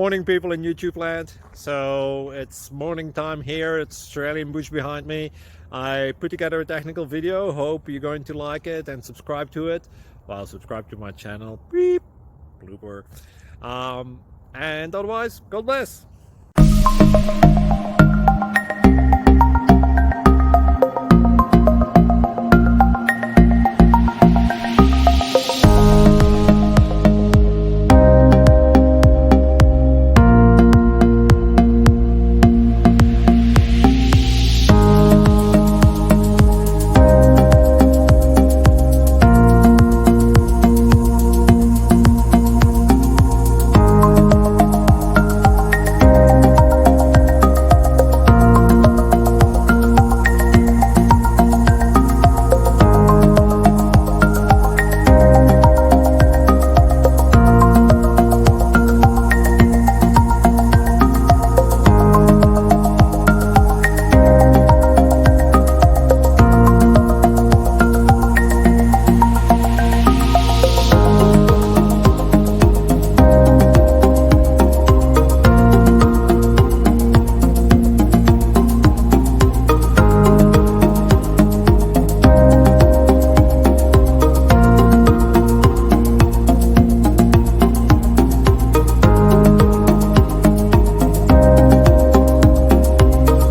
Morning people in YouTube land. So it's morning time here. It's Australian bush behind me. I put together a technical video. Hope you're going to like it and subscribe to it. Well, subscribe to my channel. Beep. Blooper. And otherwise, God bless.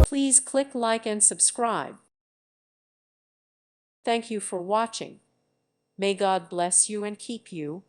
Please click like and subscribe. Thank you for watching. May God bless you and keep you.